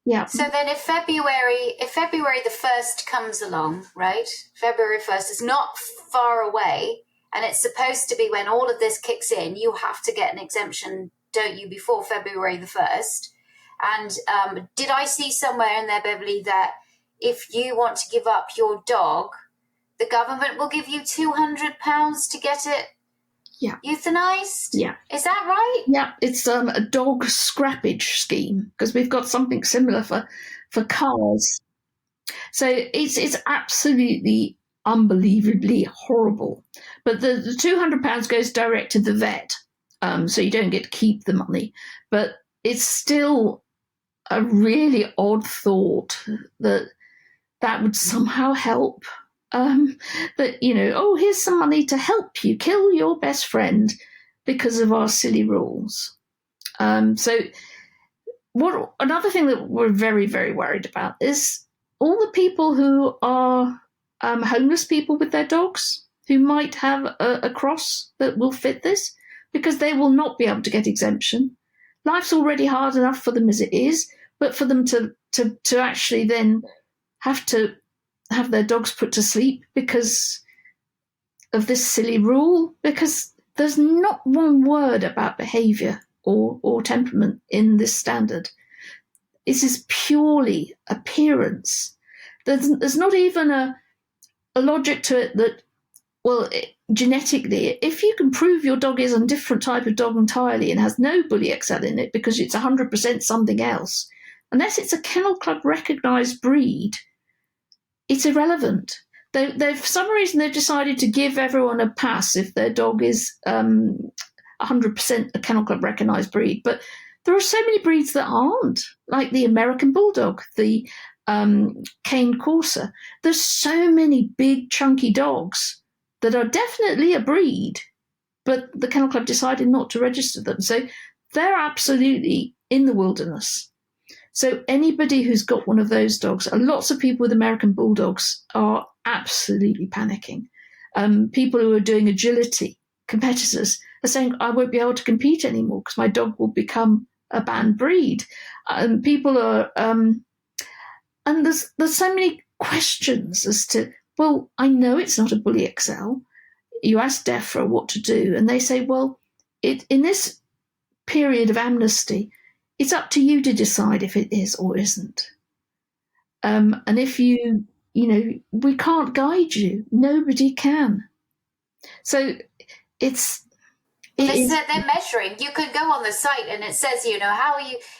yeah. So then if February the 1st comes along, right? February 1st is not far away, and it's supposed to be when all of this kicks in, you have to get an exemption, don't you, before February the 1st? And did I see somewhere in there, Beverley, that if you want to give up your dog, the government will give you £200 to get it euthanized? Yeah. Is that right? Yeah, it's a dog scrappage scheme, because we've got something similar for cars. So it's absolutely unbelievably horrible. But the £200 goes direct to the vet, so you don't get to keep the money. But it's still a really odd thought that would somehow help. That, here's some money to help you kill your best friend because of our silly rules. So another thing that we're very, very worried about is all the people who are homeless people with their dogs who might have a cross that will fit this, because they will not be able to get exemption. Life's already hard enough for them as it is, but for them to actually then have to have their dogs put to sleep because of this silly rule, because there's not one word about behaviour or temperament in this standard. This is purely appearance. There's not even a logic to it that, genetically, if you can prove your dog is a different type of dog entirely and has no Bully XL in it because it's 100% something else, unless it's a Kennel Club recognised breed, it's irrelevant. For some reason, they've decided to give everyone a pass if their dog is 100% a Kennel Club recognised breed. But there are so many breeds that aren't, like the American Bulldog, the Cane Corsa. There's so many big, chunky dogs that are definitely a breed, but the Kennel Club decided not to register them. So they're absolutely in the wilderness. So anybody who's got one of those dogs, lots of people with American Bulldogs are absolutely panicking. People who are doing agility, competitors, are saying, I won't be able to compete anymore because my dog will become a banned breed. People are, and there's so many questions as to, well, I know it's not a Bully XL. You ask DEFRA what to do, and they say, well, in this period of amnesty, it's up to you to decide if it is or isn't. And if we can't guide you. Nobody can. So they're measuring. You could go on the site and it says,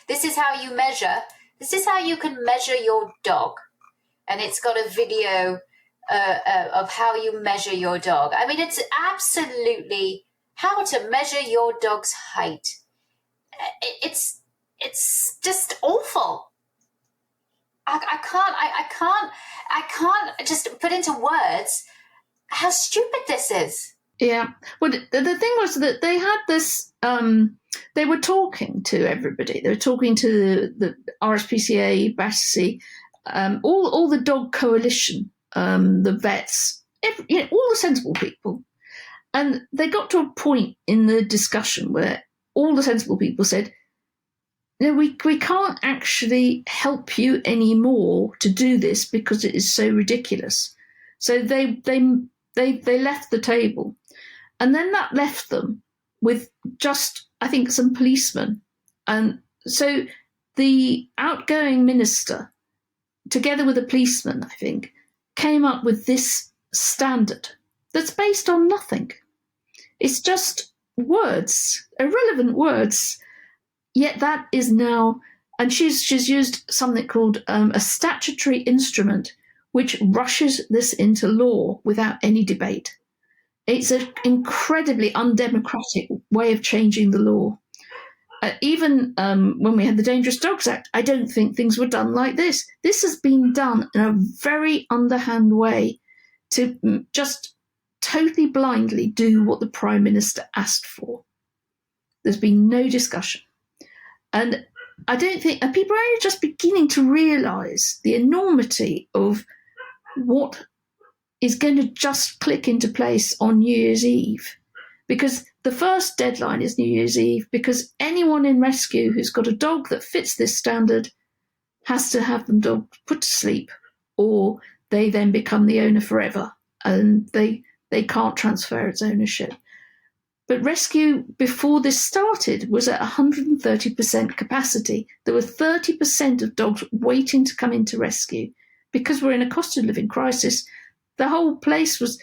this is how you measure. This is how you can measure your dog. And it's got a video of how you measure your dog. I mean, it's absolutely how to measure your dog's height. It's just awful. I can't just put into words how stupid this is. Yeah. Well, the thing was that they had this, they were talking to everybody. They were talking to the RSPCA, BASSI, all the dog coalition, the vets, all the sensible people. And they got to a point in the discussion where all the sensible people said, no, we can't actually help you anymore to do this because it is so ridiculous. So they left the table. And then that left them with just, I think, some policemen. And so the outgoing minister, together with a policeman, I think, came up with this standard that's based on nothing. It's just words, irrelevant words. Yet that is now And she's used something called a statutory instrument, which rushes this into law without any debate. It's an incredibly undemocratic way of changing the law. Even when we had the Dangerous Dogs Act, I don't think things were done like this. This has been done in a very underhand way to just totally blindly do what the Prime Minister asked for. There's been no discussion. And I don't think people are only just beginning to realise the enormity of what is going to just click into place on New Year's Eve. Because the first deadline is New Year's Eve, because anyone in rescue who's got a dog that fits this standard has to have them dog put to sleep, or they then become the owner forever, and they can't transfer its ownership. But rescue before this started was at 130% capacity. There were 30% of dogs waiting to come into rescue. Because we're in a cost of living crisis, the whole place was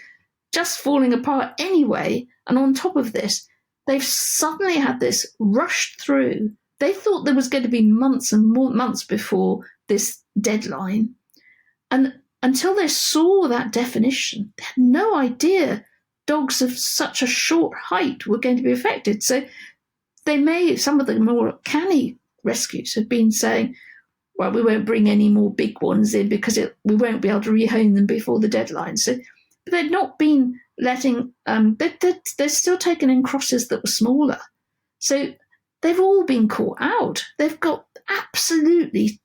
just falling apart anyway. And on top of this, they've suddenly had this rushed through. They thought there was going to be months and more months before this deadline. And until they saw that definition, they had no idea dogs of such a short height were going to be affected. So some of the more canny rescues have been saying, well, we won't bring any more big ones in because we won't be able to rehome them before the deadline. So they've not been letting, they're still taking in crosses that were smaller. So they've all been caught out. They've got absolutely,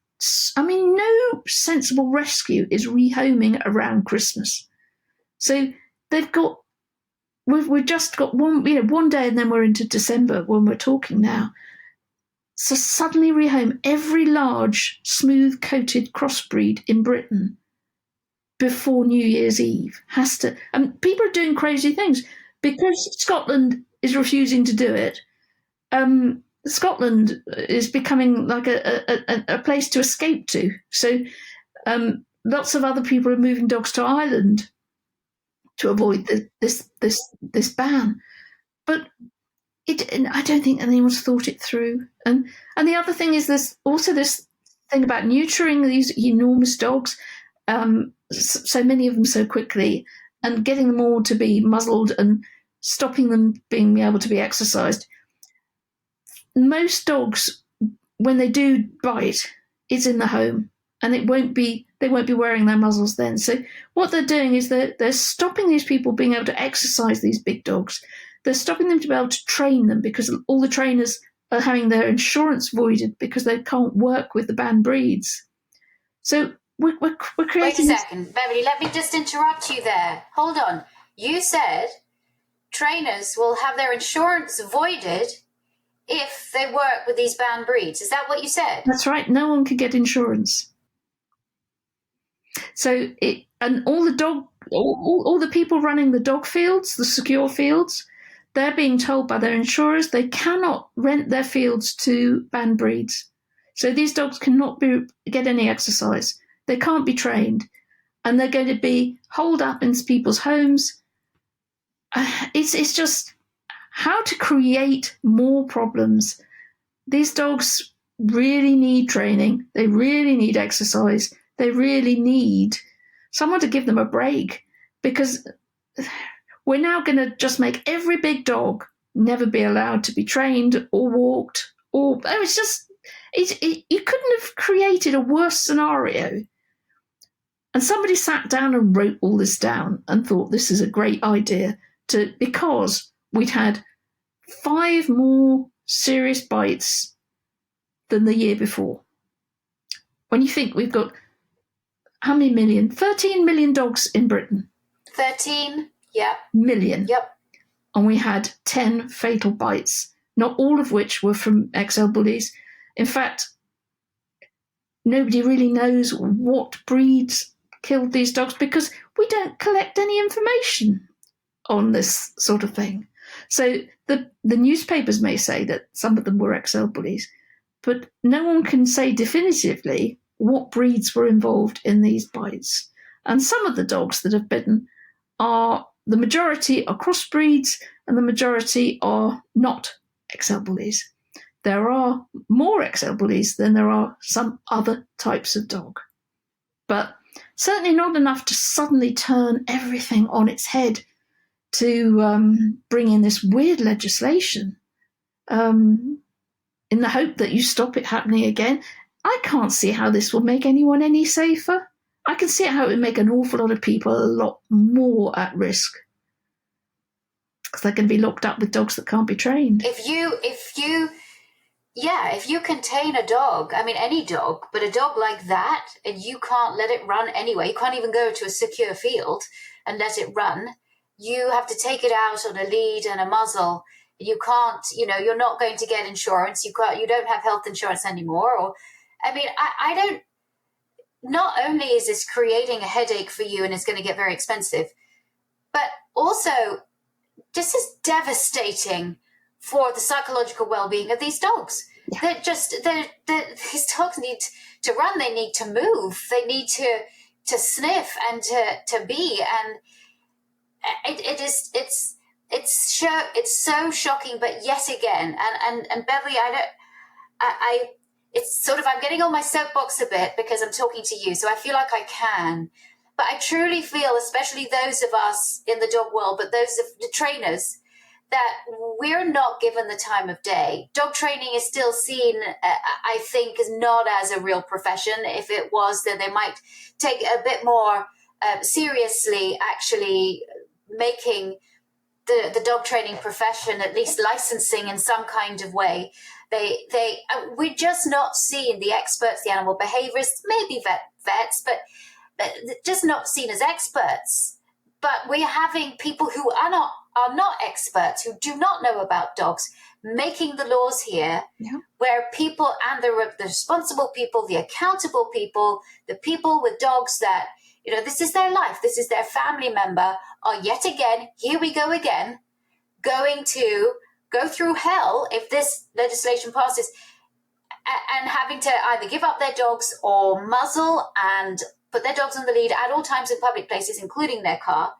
no sensible rescue is rehoming around Christmas. So we've just got one day and then we're into December when we're talking now. So suddenly rehome every large, smooth-coated crossbreed in Britain before New Year's Eve has to. And people are doing crazy things because Scotland is refusing to do it. Scotland is becoming like a place to escape to. So lots of other people are moving dogs to Ireland to avoid this ban. But I don't think anyone's thought it through. And the other thing is there's also this thing about neutering these enormous dogs, so many of them so quickly, and getting them all to be muzzled and stopping them being able to be exercised. Most dogs, when they do bite, it's in the home, and they won't be wearing their muzzles then. So what they're doing is they're stopping these people being able to exercise these big dogs. They're stopping them to be able to train them because all the trainers are having their insurance voided because they can't work with the banned breeds. So we're creating... Wait a second, Beverley, let me just interrupt you there. Hold on. You said trainers will have their insurance voided if they work with these banned breeds. Is that what you said? That's right. No one could get insurance. So all the people running the dog fields, the secure fields, they're being told by their insurers they cannot rent their fields to banned breeds. So these dogs cannot get any exercise. They can't be trained. And they're going to be holed up in people's homes. It's just how to create more problems. These dogs really need training. They really need exercise. They really need someone to give them a break, because we're now going to just make every big dog never be allowed to be trained or walked. You couldn't have created a worse scenario. And somebody sat down and wrote all this down and thought this is a great idea because we'd had 5 more serious bites than the year before. When you think we've got how many million? 13 million dogs in Britain. 13, yep. Million. Yep. And we had 10 fatal bites, not all of which were from XL bullies. In fact, nobody really knows what breeds killed these dogs because we don't collect any information on this sort of thing. So the newspapers may say that some of them were XL bullies, but no one can say definitively what breeds were involved in these bites. And some of the dogs that have bitten the majority are crossbreeds and the majority are not XL bullies. there are more XL bullies than there are some other types of dog. But certainly not enough to suddenly turn everything on its head to bring in this weird legislation in the hope that you stop it happening again. I can't see how this will make anyone any safer. I can see how it would make an awful lot of people a lot more at risk, because they're going to be locked up with dogs that can't be trained. If you contain a dog, I mean any dog, but a dog like that, and you can't let it run anyway, you can't even go to a secure field and let it run. You have to take it out on a lead and a muzzle. You can't, you're not going to get insurance. You don't have health insurance anymore. Or, I don't, not only is this creating a headache for you and it's going to get very expensive, but also this is devastating for the psychological well-being of these dogs. Yeah. These dogs need to run. They need to move. They need to sniff and to be. And it's so shocking. But yet again, and Beverley, it's sort of, I'm getting on my soapbox a bit because I'm talking to you, so I feel like I can. But I truly feel, especially those of us in the dog world, but those of the trainers, that we're not given the time of day. Dog training is still seen, I think, as not as a real profession. If it was, then they might take a bit more seriously, actually making the dog training profession, at least licensing in some kind of way. We're just not seeing the experts, the animal behaviorists, maybe vets, but just not seen as experts. But we're having people who are not experts, who do not know about dogs, making the laws here, where people and the responsible people, the accountable people, the people with dogs that, this is their life, this is their family member, are yet again, here we go again, going to go through hell if this legislation passes, and having to either give up their dogs or muzzle and put their dogs on the lead at all times in public places, including their car.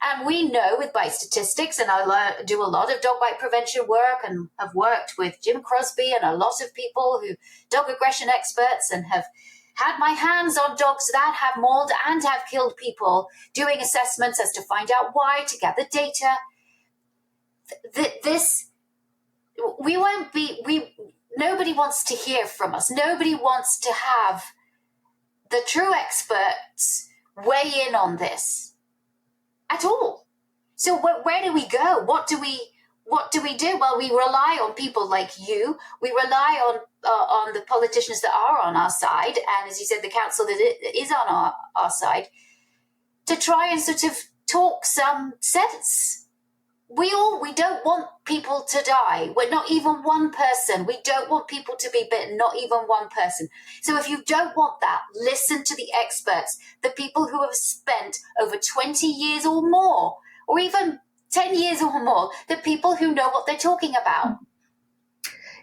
And we know with bite statistics, and I do a lot of dog bite prevention work and have worked with Jim Crosby and a lot of people who, dog aggression experts, and have had my hands on dogs that have mauled and have killed people, doing assessments as to find out why, to gather data. Nobody wants to hear from us. Nobody wants to have the true experts weigh in on this at all. So where do we go? What do we do? Well, we rely on people like you. We rely on the politicians that are on our side, and as you said, the council that is on our side, to try and sort of talk some sense. We don't want people to die. We're not even one person. We don't want people to be bitten, not even one person. So if you don't want that, listen to the experts, the people who have spent over 20 years or more, or even 10 years or more, the people who know what they're talking about.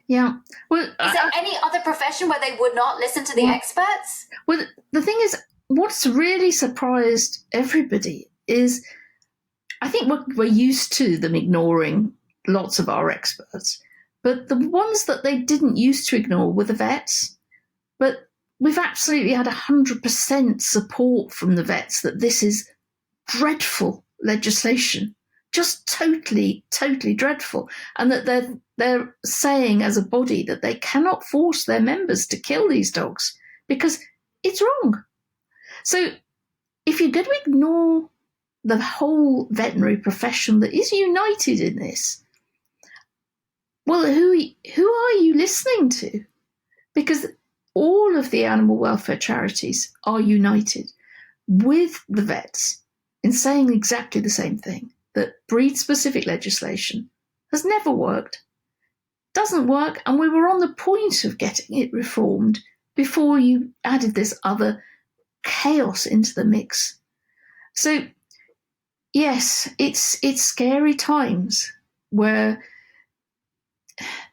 Yeah. Well, is there any other profession where they would not listen to the experts? Well, the thing is, what's really surprised everybody is, I think we're used to them ignoring lots of our experts, but the ones that they didn't used to ignore were the vets. But we've absolutely had 100% support from the vets that this is dreadful legislation, just totally, totally dreadful, and that they're saying as a body that they cannot force their members to kill these dogs because it's wrong. So if you're going to ignore the whole veterinary profession that is united in this, well, who are you listening to? Because all of the animal welfare charities are united with the vets in saying exactly the same thing, that breed-specific legislation has never worked, doesn't work, and we were on the point of getting it reformed before you added this other chaos into the mix. So yes, it's scary times where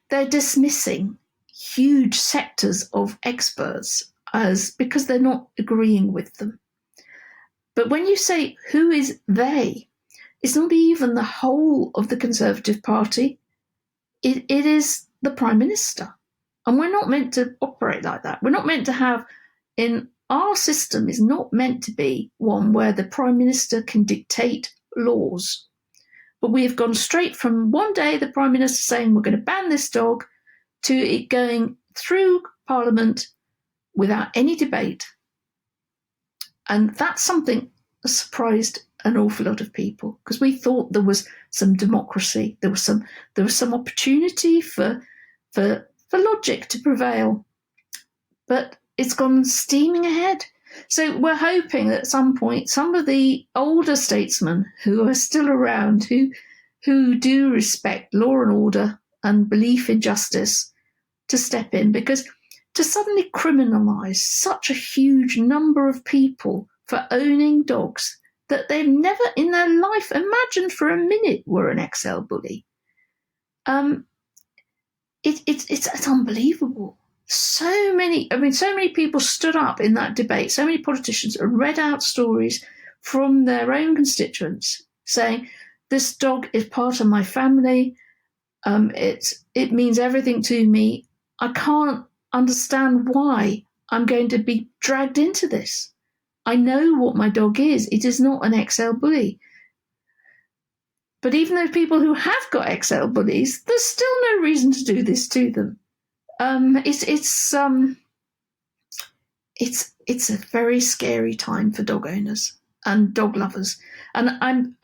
they're dismissing huge sectors of experts because they're not agreeing with them. But when you say who is they, it's not even the whole of the Conservative Party. It is the Prime Minister. And we're not meant to operate like that. We're not meant to have, in our system is not meant to be one where the Prime Minister can dictate laws. But we have gone straight from one day the Prime Minister saying we're going to ban this dog to it going through Parliament without any debate. And that's something that surprised an awful lot of people, because we thought there was some democracy, there was some opportunity for logic to prevail. But it's gone steaming ahead. So we're hoping that at some point some of the older statesmen who are still around, who do respect law and order and belief in justice, to step in, because to suddenly criminalise such a huge number of people for owning dogs that they've never in their life imagined for a minute were an XL bully. It's unbelievable. So many people stood up in that debate, so many politicians, and read out stories from their own constituents saying, this dog is part of my family, it means everything to me, I can't understand why I'm going to be dragged into this. I know what my dog is, it is not an XL bully. But even those people who have got XL bullies, there's still no reason to do this to them. It's a very scary time for dog owners and dog lovers, and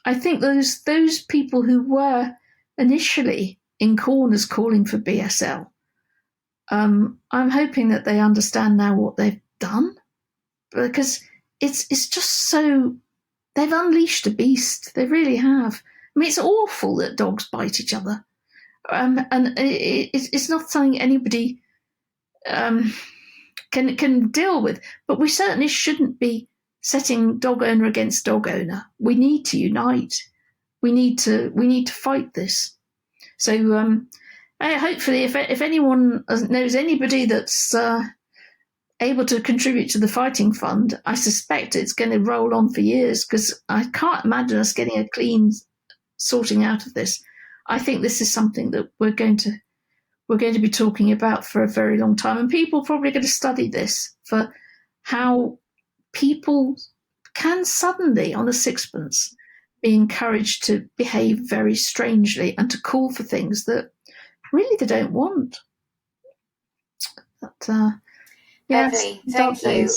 I think those people who were initially in corners calling for BSL, I'm hoping that they understand now what they've done, because it's just so, they've unleashed a beast. They really have. I mean, it's awful that dogs bite each other. And it's not something anybody can deal with. But we certainly shouldn't be setting dog owner against dog owner. We need to unite. We need to fight this. So hopefully, if anyone knows anybody that's able to contribute to the fighting fund, I suspect it's going to roll on for years, because I can't imagine us getting a clean sorting out of this. I think this is something that we're going to be talking about for a very long time, and people are probably going to study this for how people can suddenly, on a sixpence, be encouraged to behave very strangely and to call for things that really they don't want. But, Beverley, thank you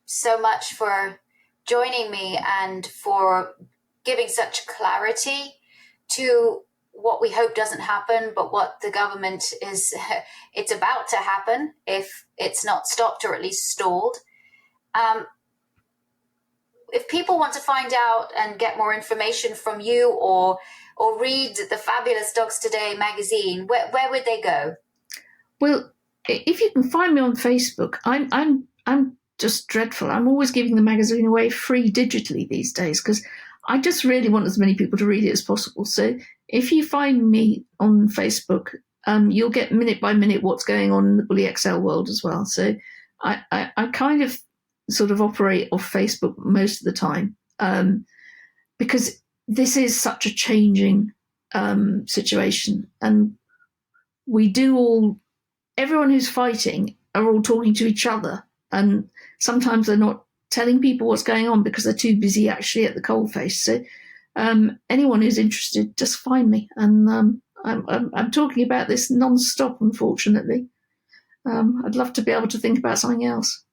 so much for joining me and for giving such clarity to what we hope doesn't happen, but what the government is, it's about to happen if it's not stopped or at least stalled. If people want to find out and get more information from you or read the fabulous Dogs Today magazine, where would they go? Well, if you can find me on Facebook, I'm just dreadful. I'm always giving the magazine away free digitally these days, because I just really want as many people to read it as possible. So if you find me on Facebook, you'll get minute by minute what's going on in the Bully XL world as well. So I kind of sort of operate off Facebook most of the time, because this is such a changing situation, and everyone who's fighting are all talking to each other, and sometimes they're not telling people what's going on because they're too busy actually at the coalface. So anyone who's interested, just find me, and I'm talking about this non-stop, unfortunately. I'd love to be able to think about something else.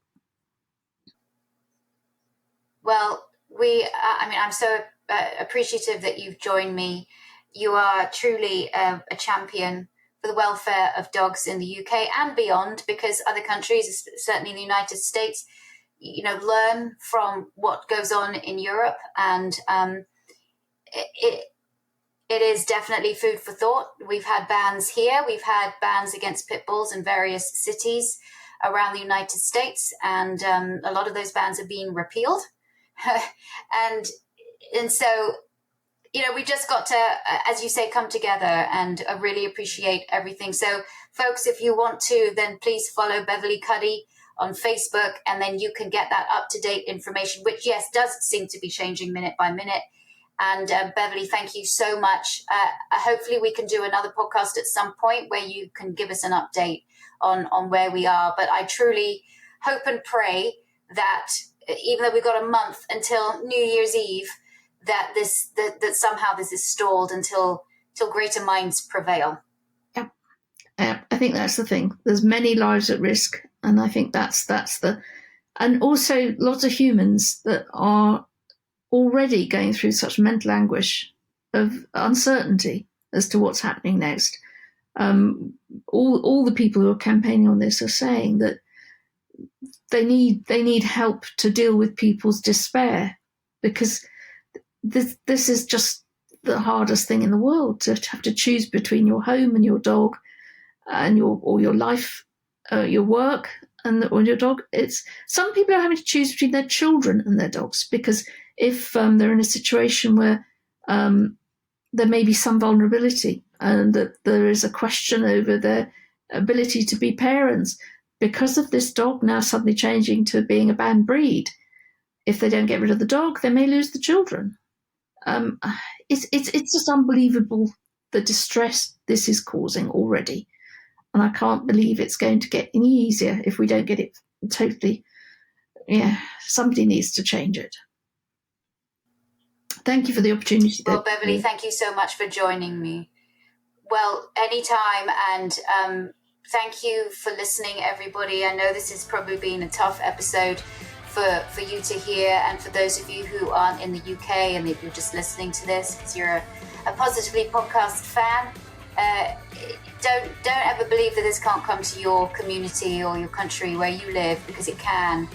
Well, I'm so appreciative that you've joined me. You are truly a champion for the welfare of dogs in the UK and beyond, because other countries, certainly in the United States, learn from what goes on in Europe, and it is definitely food for thought. We've had bans here. We've had bans against pit bulls in various cities around the United States, and a lot of those bans are being repealed. and so, we just got to, as you say, come together, and I really appreciate everything. So, folks, if you want to, then please follow Beverley Cuddy on Facebook, and then you can get that up-to-date information, which, yes, does seem to be changing minute by minute. And Beverley, thank you so much. Hopefully we can do another podcast at some point where you can give us an update on where we are. But I truly hope and pray that even though we've got a month until New Year's Eve, that somehow this is stalled until greater minds prevail. I think that's the thing. There's many lives at risk, and I think that's and also lots of humans that are already going through such mental anguish of uncertainty as to what's happening next. All the people who are campaigning on this are saying that they need help to deal with people's despair, because this is just the hardest thing in the world, to have to choose between your home and your dog, and your life, your work or your dog. It's some people are having to choose between their children and their dogs, because if they're in a situation where there may be some vulnerability and that there is a question over their ability to be parents because of this dog now suddenly changing to being a banned breed. If they don't get rid of the dog, they may lose the children. It's just unbelievable the distress this is causing already. And I can't believe it's going to get any easier if we don't get it totally. Yeah, somebody needs to change it. Thank you for the opportunity. Well, Beverley, thank you so much for joining me. Well, anytime, and thank you for listening, everybody. I know this has probably been a tough episode for you to hear, and for those of you who aren't in the UK and if you're just listening to this because you're a Positively podcast fan, don't ever believe that this can't come to your community or your country where you live, because it can.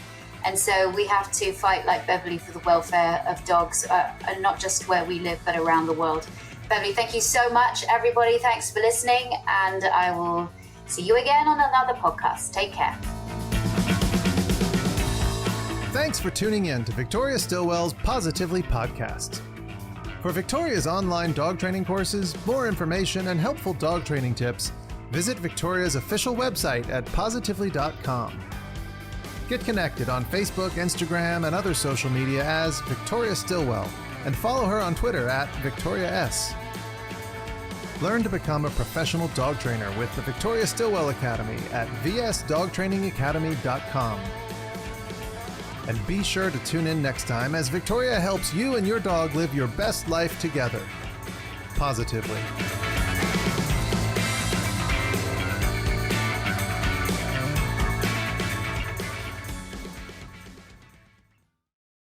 And so we have to fight like Beverley for the welfare of dogs, and not just where we live, but around the world. Beverley, thank you so much, everybody. Thanks for listening, and I will see you again on another podcast. Take care. Thanks for tuning in to Victoria Stilwell's Positively podcast. For Victoria's online dog training courses, more information, and helpful dog training tips, visit Victoria's official website at positively.com. Get connected on Facebook, Instagram, and other social media as Victoria Stilwell, and follow her on Twitter at Victoria S. Learn to become a professional dog trainer with the Victoria Stilwell Academy at vsdogtrainingacademy.com. And be sure to tune in next time as Victoria helps you and your dog live your best life together, positively.